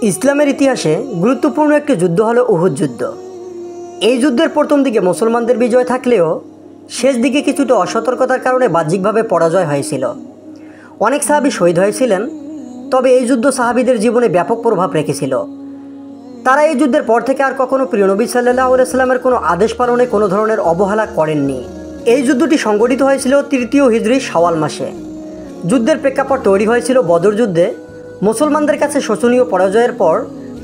ইসলামের ইতিহাসে গুরুত্বপূর্ণ একটি যুদ্ধ হলো উহুদ যুদ্ধ। এই যুদ্ধের প্রথম দিকে মুসলমানদের বিজয় থাকলেও শেষ দিকে কিছুটা অসতর্কতার কারণে বাহ্যিকভাবে পরাজয় হয়েছিল। অনেক সাহাবী শহীদ হয়েছিলেন, তবে এই যুদ্ধ সাহাবীদের জীবনে ব্যাপক প্রভাব রেখেছিল। তারা এই যুদ্ধের পর থেকে আর কখনো প্রিয় নবী সাল্লাল্লাহু আলাইহি সাল্লামের কোনো আদেশ পালনে কোনো ধরনের অবহেলা করেননি। এই যুদ্ধটি সংগঠিত হয়েছিল তৃতীয় হিজরি শাওয়াল মাসে। যুদ্ধের প্রেক্ষাপট তৈরি হয়েছিল বদর যুদ্ধে মুসলমানদের কাছে শোচনীয় পরাজয়ের পর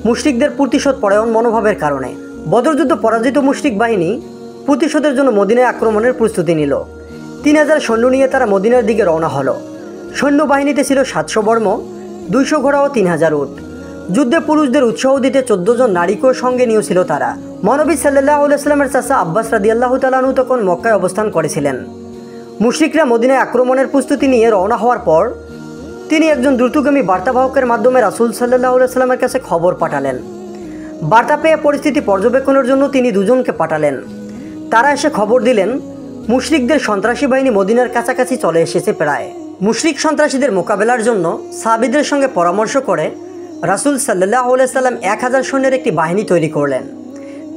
মুশরিকদের প্রতিশোধ পরায়ণ মনোভাবের কারণে। বদর যুদ্ধ পরাজিত মুশরিক বাহিনী প্রতিশোধের জন্য মদিনায় আক্রমণের প্রস্তুতি নিল। 3000 সৈন্য নিয়ে তারা মদিনার দিকে রওনা হলো। সৈন্যবাহিনীতে ছিল 700 বর্ম, 200 ঘোড়া ও 3000 উট। যুদ্ধে পুরুষদের উৎসাহ দিতে 14 জন নারীকেও সঙ্গে নিয়েছিল তারা। মহানবী সাল্লাল্লাহু আলাইহি সাল্লামের চাচা আব্বাস রাদিয়াল্লাহু তাআলা আনহু তখন মক্কায় অবস্থান করেছিলেন। মুশরিকরা মদিনায় আক্রমণের প্রস্তুতি নিয়ে রওনা হওয়ার পর তিনি একজন দ্রুতগামী বার্তাবাহকের মাধ্যমে রাসূল সাল্লাল্লাহু আলাইহি সাল্লামের কাছে খবর পাঠালেন। বার্তা পেয়ে পরিস্থিতি পর্যবেক্ষণের জন্য তিনি দুজনকে পাঠালেন। তারা এসে খবর দিলেন মুশরিকদের সন্ত্রাসী বাহিনী মদিনার কাছাকাছি চলে এসেছে। প্রায় মুশরিক সন্ত্রাসীদের মোকাবেলার জন্য সাহাবীদের সঙ্গে পরামর্শ করে রাসূল সাল্লাল্লাহু আলাইহি সাল্লাম 1000 সৈন্যের একটি বাহিনী তৈরি করলেন।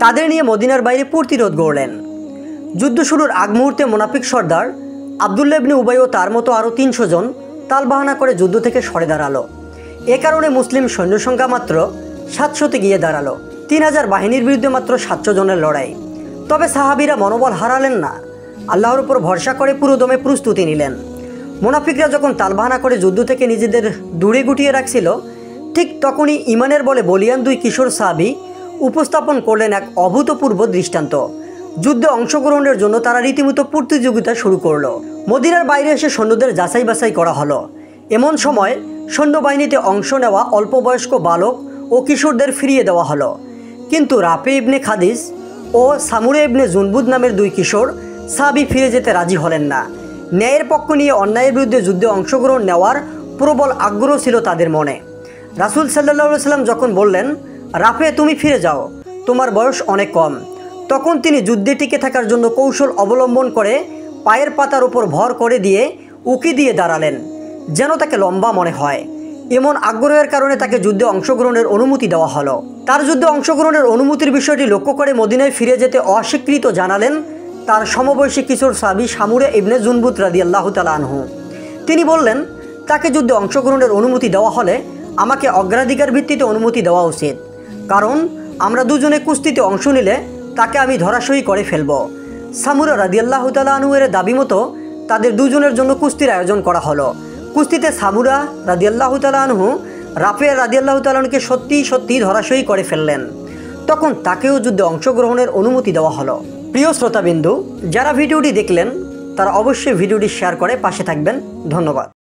তাদের নিয়ে মদিনার বাইরে প্রতিরোধ গড়লেন। যুদ্ধ শুরুর আগ মুহূর্তে মুনাফিক সর্দার আব্দুল্লাহ ইবনে উবাই ও তার মতো আরও 300 জন তালবাহানা করে যুদ্ধ থেকে সরে দাঁড়ালো। এ কারণে মুসলিম সৈন্য সংখ্যা মাত্র 700-তে গিয়ে দাঁড়ালো। 3000 বাহিনীর বিরুদ্ধে মাত্র 700 জনের লড়াই। তবে সাহাবীরা মনোবল হারালেন না, আল্লাহর উপর ভরসা করে পুরোদমে প্রস্তুতি নিলেন। মুনাফিকরা যখন তালবাহানা করে যুদ্ধ থেকে নিজেদের দূরে গুটিয়ে রাখছিল, ঠিক তখনই ইমানের বলে বলিয়ান 2 কিশোর সাহাবী উপস্থাপন করলেন এক অভূতপূর্ব দৃষ্টান্ত। যুদ্ধে অংশগ্রহণের জন্য তারা রীতিমতো প্রতিযোগিতা শুরু করলো। মদিনার বাইরে এসে সৈন্যদের যাচাই বাছাই করা হলো। এমন সময় সৈন্যবাহিনীতে অংশ নেওয়া অল্প বয়স্ক বালক ও কিশোরদের ফিরিয়ে দেওয়া হলো। কিন্তু রাফে ইবনে খাদিজ ও সামুরে ইবনে জুনবুদ নামের 2 কিশোর সাহাবী ফিরে যেতে রাজি হলেন না। ন্যায়ের পক্ষ নিয়ে অন্যায়ের বিরুদ্ধে যুদ্ধে অংশগ্রহণ নেওয়ার প্রবল আগ্রহ ছিল তাদের মনে। রাসূল সাল্লাল্লাহু আলাইহি সাল্লাম যখন বললেন, রাফে তুমি ফিরে যাও, তোমার বয়স অনেক কম, তখন তিনি যুদ্ধে টিকে থাকার জন্য কৌশল অবলম্বন করে পায়ের পাতার উপর ভর করে দিয়ে উকি দিয়ে দাঁড়ালেন, যেন তাকে লম্বা মনে হয়। এমন আগ্রহের কারণে তাকে যুদ্ধে অংশগ্রহণের অনুমতি দেওয়া হলো। তার যুদ্ধে অংশগ্রহণের অনুমতির বিষয়টি লক্ষ্য করে মদিনায় ফিরে যেতে অস্বীকৃত জানালেন তার সমবয়সী কিশোর সাহাবী সামুরে ইবনে জুনবুদ রাদিয়াল্লাহু তাআলা আনহু। তিনি বললেন, তাকে যুদ্ধে অংশগ্রহণের অনুমতি দেওয়া হলে আমাকে অগ্রাধিকার ভিত্তিতে অনুমতি দেওয়া উচিত, কারণ আমরা দুজনে কুস্তিতে অংশ নিলে তাকে আমি ধরাশয়ী করে ফেলব। সামুরা রাদিয়াল্লাহু তাআলা আনহু এর দাবি মতো তাদের দুজনের জন্য কুস্তির আয়োজন করা হলো। কুস্তিতে সামুরা রাদিয়াল্লাহু তাআলা আনহু রাফে রাদিয়াল্লাহু তাআলা আনহুকে সত্যি ধরাশয়ী করে ফেললেন। তখন তাকেও যুদ্ধে অংশগ্রহণের অনুমতি দেওয়া হলো। প্রিয় শ্রোতাবিন্দু, যারা ভিডিওটি দেখলেন তারা অবশ্যই ভিডিওটি শেয়ার করে পাশে থাকবেন। ধন্যবাদ।